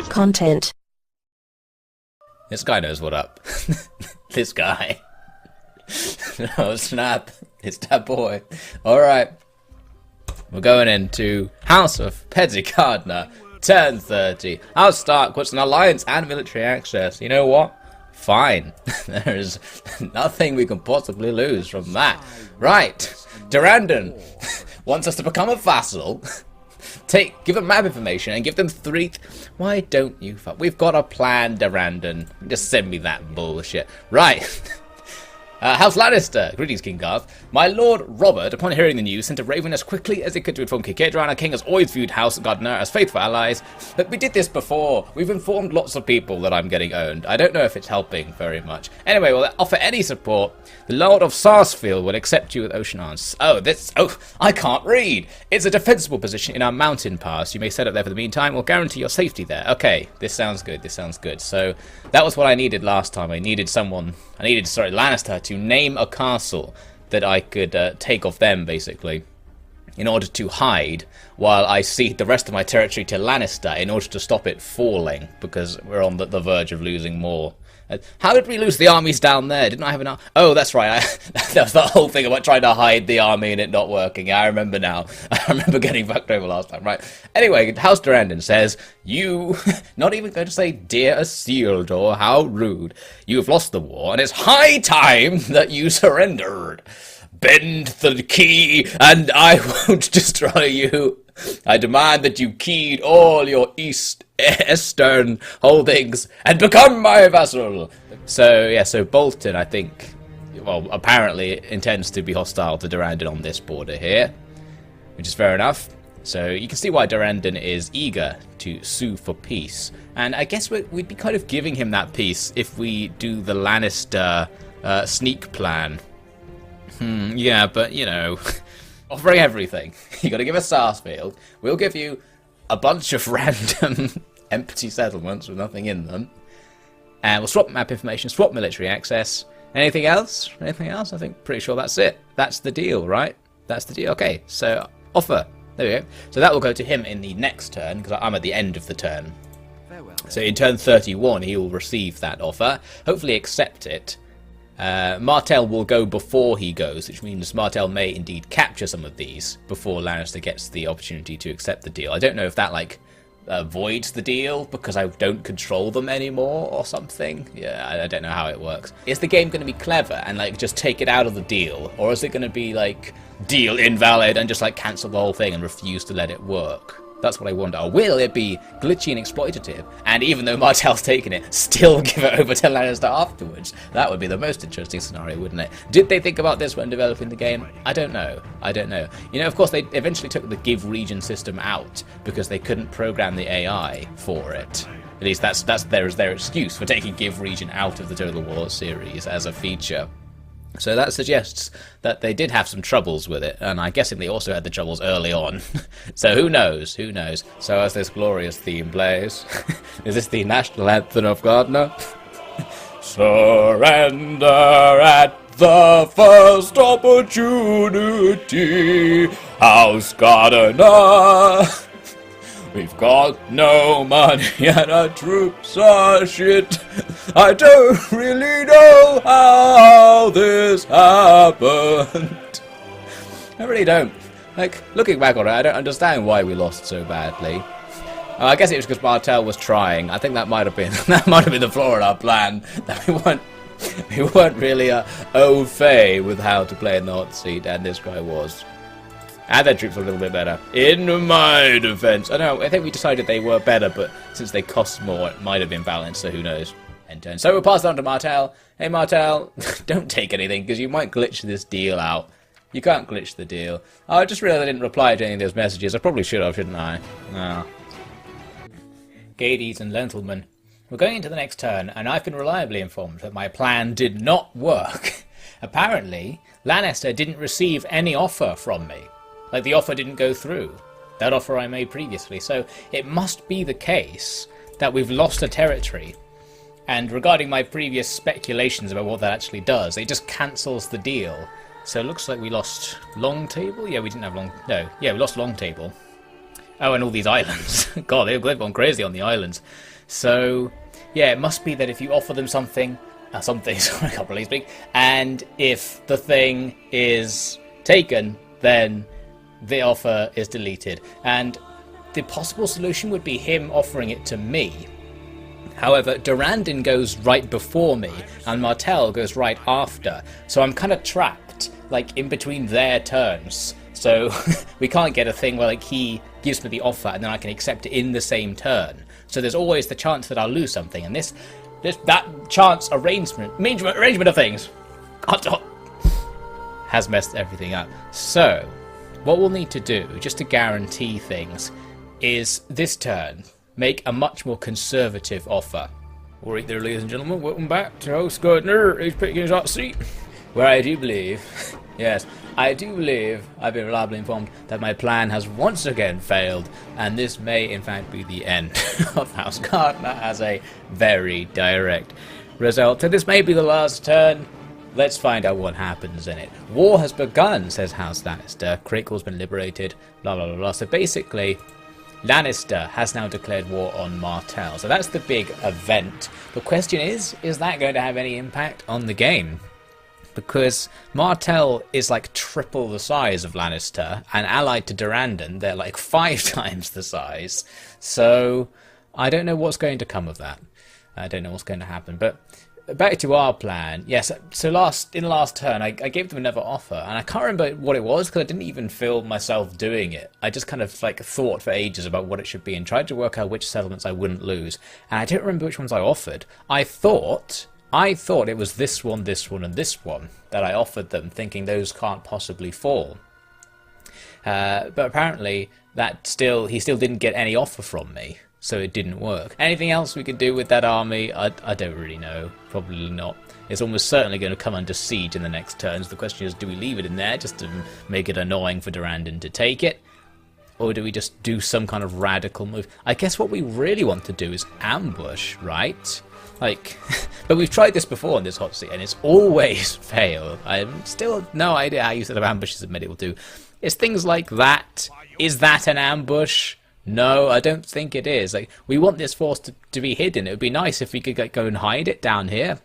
Content. This guy knows what up. This guy. Oh snap. It's that boy. Alright. We're going into House of Petty Gardener, turn 30. Our start puts an alliance and military access. You know what? Fine. There is nothing we can possibly lose from that. Right. Durandon wants us to become a vassal. Give them map information and give them 3... Why don't you... We've got a plan, Durandon. Just send me that bullshit. Right. House Lannister. Greetings, King Garth. My Lord Robert, upon hearing the news, sent a raven as quickly as he could to inform King Kedron. Our king has always viewed House Gardener as faithful allies. But we did this before. We've informed lots of people that I'm getting owned. I don't know if it's helping very much. Anyway, we'll offer any support. The Lord of Sarsfield will accept you with ocean arms. Oh, I can't read. It's a defensible position in our mountain pass. You may set up there for the meantime. We'll guarantee your safety there. Okay, this sounds good. This sounds good. So that was what I needed last time. I needed Lannister to name a castle that I could take off them, basically, in order to hide while I cede the rest of my territory to Lannister in order to stop it falling, because we're on the verge of losing more. How did we lose the armies down there? Didn't I have an army? Oh, that's right. That was the whole thing about trying to hide the army and it not working. I remember now. I remember getting fucked over last time. Right. Anyway, House Durandon says, you, not even going to say, dear Isildur, how rude. You have lost the war, and it's high time that you surrendered. Bend the key, and I won't destroy you. I demand that you keyed all your eastern holdings and become my vassal. So Bolton, I think, well, apparently intends to be hostile to Durandon on this border here, which is fair enough. So you can see why Durandon is eager to sue for peace. And I guess we'd be kind of giving him that peace if we do the Lannister sneak plan. Yeah, but, you know, offering everything. You got to give us Sarsfield. We'll give you a bunch of random empty settlements with nothing in them. And we'll swap map information, swap military access. Anything else? Anything else? I think pretty sure that's it. That's the deal, right? That's the deal. Okay, so offer. There we go. So that will go to him in the next turn, because I'm at the end of the turn. So in turn 31, he will receive that offer. Hopefully accept it. Martell will go before he goes, which means Martell may indeed capture some of these before Lannister gets the opportunity to accept the deal. I don't know if that, voids the deal because I don't control them anymore or something. Yeah, I don't know how it works. Is the game going to be clever and, just take it out of the deal? Or is it going to be, deal invalid and just, cancel the whole thing and refuse to let it work? That's what I wonder. Or will it be glitchy and exploitative? And even though Martell's taken it, still give it over to Lannister afterwards? That would be the most interesting scenario, wouldn't it? Did they think about this when developing the game? I don't know. I don't know. You know, of course, they eventually took the give region system out because they couldn't program the AI for it. At least that's their excuse for taking give region out of the Total War series as a feature. So that suggests that they did have some troubles with it, and I'm guessing they also had the troubles early on. So who knows? Who knows? So as this glorious theme plays, is this the national anthem of Gardener? Surrender at the first opportunity, House Gardener. We've got no money and our troops are shit. I don't really know how this happened. I really don't. Looking back on it, I don't understand why we lost so badly. I guess it was because Martell was trying. I think that might have been the flaw in our plan. That we weren't really au fait with how to play in the hot seat, and this guy was. And their troops were a little bit better. In my defense. I know, I think we decided they were better, but since they cost more, it might have been balanced, so who knows. End turn. So we'll pass it on to Martell. Hey Martell, don't take anything, because you might glitch this deal out. You can't glitch the deal. Oh, I just realised I didn't reply to any of those messages. I probably should have, shouldn't I? Oh. Gades and Lenthelman. We're going into the next turn, and I've been reliably informed that my plan did not work. Apparently, Lannister didn't receive any offer from me. The offer didn't go through. That offer I made previously. So it must be the case that we've lost a territory. And regarding my previous speculations about what that actually does, it just cancels the deal. So it looks like we lost Long Table? Yeah, we didn't have Long... No, yeah, we lost Long Table. Oh, and all these islands. God, they've gone crazy on the islands. So, yeah, it must be that if you offer them something, sorry, I can't really speak, and if the thing is taken, then the offer is deleted. And the possible solution would be him offering it to me. However, Durandon goes right before me, and Martel goes right after. So I'm kind of trapped, like, in between their turns. So we can't get a thing where, like, he gives me the offer and then I can accept it in the same turn. So there's always the chance that I'll lose something, and that chance arrangement of things has messed everything up. So what we'll need to do, just to guarantee things, is this turn make a much more conservative offer. Alright there, ladies and gentlemen, welcome back to Host Gardner. He's picking his hot seat, where I do believe, yes, I do believe I've been reliably informed that my plan has once again failed, and this may in fact be the end of House Gardner as a very direct result. So this may be the last turn. Let's find out what happens in it. War has begun, says House Lannister. Crackle's been liberated, blah blah blah blah. So basically, Lannister has now declared war on Martell. So that's the big event. The question is that going to have any impact on the game? Because Martell is like triple the size of Lannister, and allied to Durandon, they're like 5 times the size. So I don't know what's going to come of that. I don't know what's going to happen. But back to our plan. Yes, so in the last turn, I gave them another offer, and I can't remember what it was because I didn't even feel myself doing it. I just kind of like thought for ages about what it should be and tried to work out which settlements I wouldn't lose. And I don't remember which ones I offered. I thought it was this one, and this one that I offered them, thinking those can't possibly fall. But apparently he still didn't get any offer from me. So it didn't work. Anything else we could do with that army? I don't really know. Probably not. It's almost certainly going to come under siege in the next turns. The question is, do we leave it in there just to make it annoying for Durandon to take it? Or do we just do some kind of radical move? I guess what we really want to do is ambush, right? Like, but we've tried this before on this hot seat, and it's always failed. I still have no idea how you set up ambushes in Medieval 2. It's things like that. Is that an ambush? No, I don't think it is. Like, we want this force to be hidden. It would be nice if we could go and hide it down here.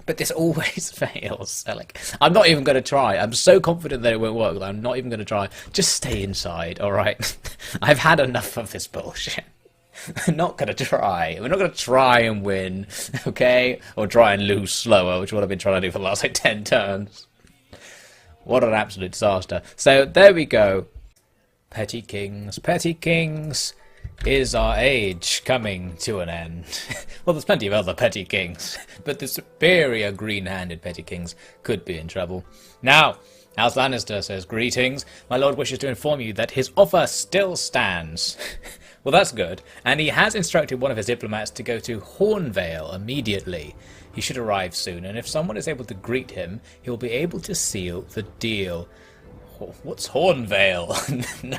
But this always fails. So, like, I'm not even going to try. I'm so confident that it won't work that I'm not even going to try. Just stay inside, alright? I've had enough of this bullshit. I'm not going to try. We're not going to try and win, okay? Or try and lose slower, which is what I've been trying to do for the last, like, 10 turns. What an absolute disaster. So, there we go. Petty kings, is our age coming to an end? Well, there's plenty of other petty kings, but the superior green-handed petty kings could be in trouble. Now, House Lannister says, "Greetings. My lord wishes to inform you that his offer still stands." Well, that's good, and he has instructed one of his diplomats to go to Hornvale immediately. He should arrive soon, and if someone is able to greet him, he will be able to seal the deal. What's Hornvale?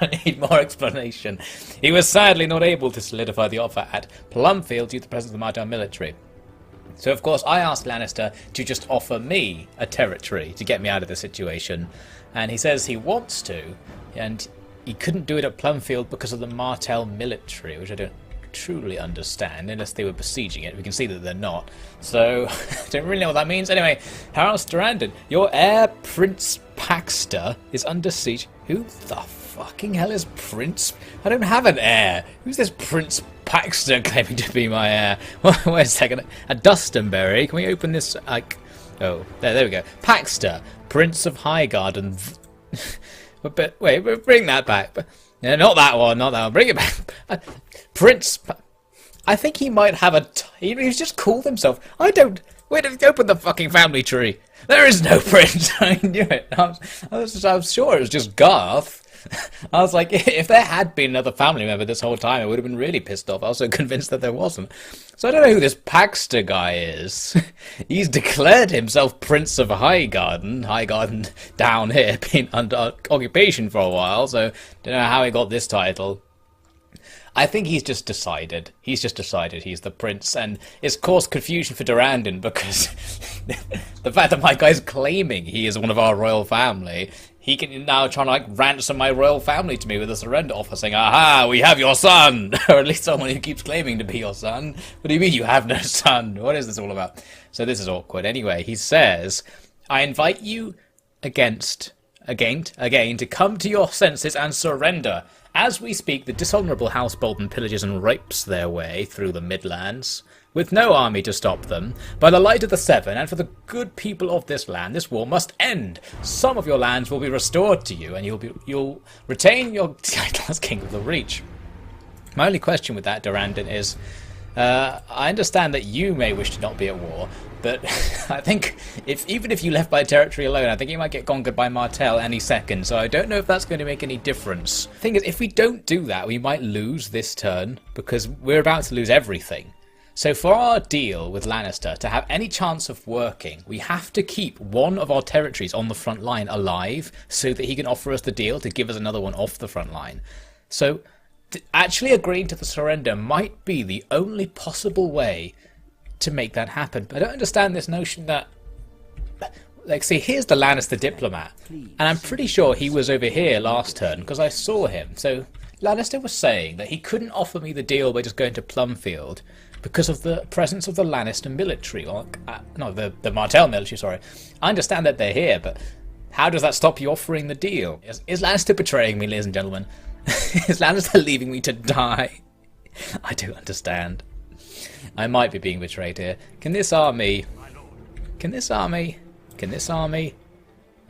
I need more explanation. He was sadly not able to solidify the offer at Plumfield due to the presence of the Martell military. So of course I asked Lannister to just offer me a territory to get me out of the situation. And he says he wants to, and he couldn't do it at Plumfield because of the Martell military, which I don't truly understand, unless they were besieging it. We can see that they're not. So, I don't really know what that means. Anyway, House Durandon, your heir, Prince Paxter, is under siege. Who the fucking hell is Prince? I don't have an heir. Who's this Prince Paxter claiming to be my heir? Wait a second. A Dustonberry? Can we open this? Like, oh, there we go. Paxter, Prince of Highgarden. But wait, bring that back. No, not that one. Bring it back. Prince. I think he might have a. He's just called himself. I don't. Wait, open the fucking family tree. There is no prince. I knew it. I was sure it was just Garth. I was like, if there had been another family member this whole time, I would have been really pissed off. I was so convinced that there wasn't. So I don't know who this Paxter guy is. He's declared himself Prince of Highgarden. Highgarden down here, been under occupation for a while, so don't know how he got this title. I think he's just decided. He's the prince, and it's caused confusion for Durandon because the fact that my guy's claiming he is one of our royal family, he can now try to like ransom my royal family to me with a surrender offer, saying, "Aha, we have your son," or at least someone who keeps claiming to be your son. What do you mean you have no son? What is this all about? So this is awkward. Anyway, he says, "I invite you again to come to your senses and surrender. As we speak, the dishonourable House Bolton pillages and rapes their way through the Midlands, with no army to stop them. By the light of the Seven, and for the good people of this land, this war must end. Some of your lands will be restored to you, and you'll retain your title as King of the Reach." My only question with that, Durandon, is I understand that you may wish to not be at war, but I think even if you left by territory alone, I think you might get conquered by Martell any second, so I don't know if that's going to make any difference. The thing is, if we don't do that, we might lose this turn, because we're about to lose everything. So for our deal with Lannister to have any chance of working, we have to keep one of our territories on the front line alive, so that he can offer us the deal to give us another one off the front line. So actually agreeing to the surrender might be the only possible way to make that happen. But I don't understand this notion that, like, see, here's the Lannister diplomat, and I'm pretty sure he was over here last turn because I saw him. So Lannister was saying that he couldn't offer me the deal by just going to Plumfield because of the presence of the Lannister military, or no, the Martell military. Sorry, I understand that they're here, but how does that stop you offering the deal? Is Lannister betraying me, ladies and gentlemen? Is Lannister leaving me to die? I don't understand. I might be being betrayed here. Can this army...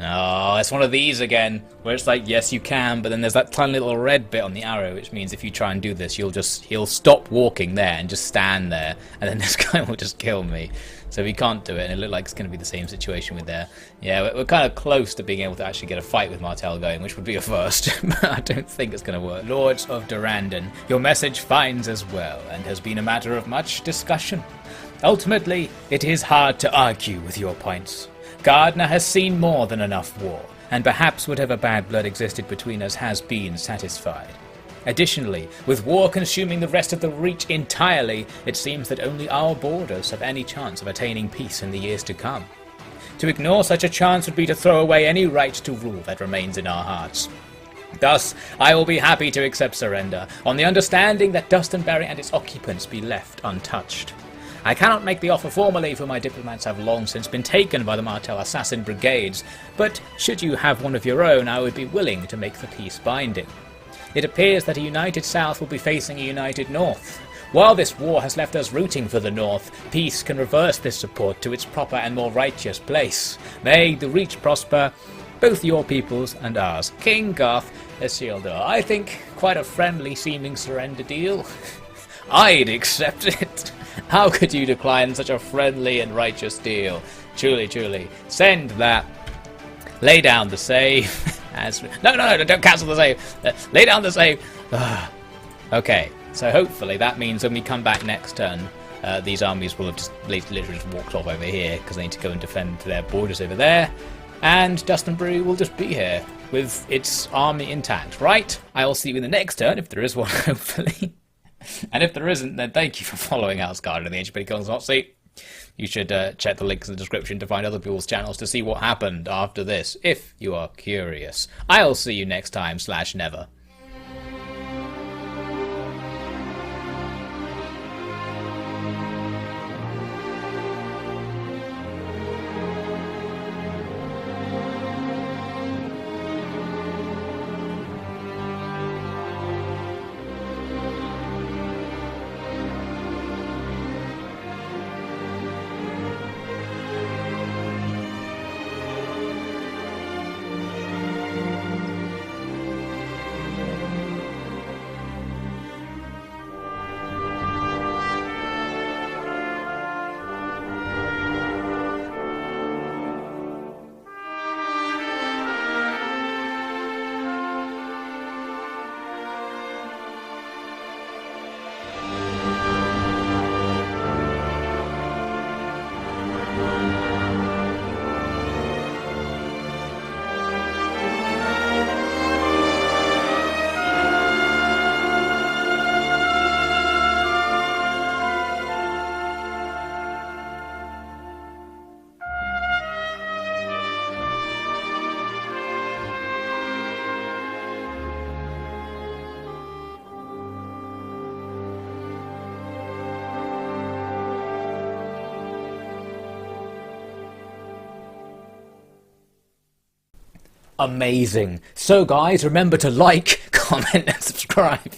Oh, it's one of these again, where it's like, yes you can, but then there's that tiny little red bit on the arrow, which means if you try and do this, he'll stop walking there and just stand there, and then this guy will just kill me. So we can't do it, and it looked like it's going to be the same situation with there. Yeah, we're kind of close to being able to actually get a fight with Martell going, which would be a first, but I don't think it's going to work. Lords of Durandon, your message finds us well, and has been a matter of much discussion. Ultimately, it is hard to argue with your points. Gardner has seen more than enough war, and perhaps whatever bad blood existed between us has been satisfied. Additionally, with war consuming the rest of the Reach entirely, it seems that only our borders have any chance of attaining peace in the years to come. To ignore such a chance would be to throw away any right to rule that remains in our hearts. Thus, I will be happy to accept surrender, on the understanding that Dustinbury and its occupants be left untouched. I cannot make the offer formally, for my diplomats have long since been taken by the Martell assassin brigades, but should you have one of your own, I would be willing to make the peace binding. It appears that a united South will be facing a united North. While this war has left us rooting for the North, peace can reverse this support to its proper and more righteous place. May the Reach prosper, both your peoples and ours. King Garth Isildur. I think quite a friendly seeming surrender deal. I'd accept it. How could you decline such a friendly and righteous deal? Truly, truly. Send that. Lay down the save. No, don't cancel the save. Lay down the save. Okay, so hopefully that means when we come back next turn, these armies will have just literally just walked off over here because they need to go and defend their borders over there. And Dustinbury will just be here with its army intact, right? I'll see you in the next turn, if there is one, hopefully. And if there isn't, then thank you for following Outsguarded in the HP Kong's Hotseat. You should check the links in the description to find other people's channels to see what happened after this, if you are curious. I'll see you next time / never. Amazing. So guys, remember to like, comment and subscribe.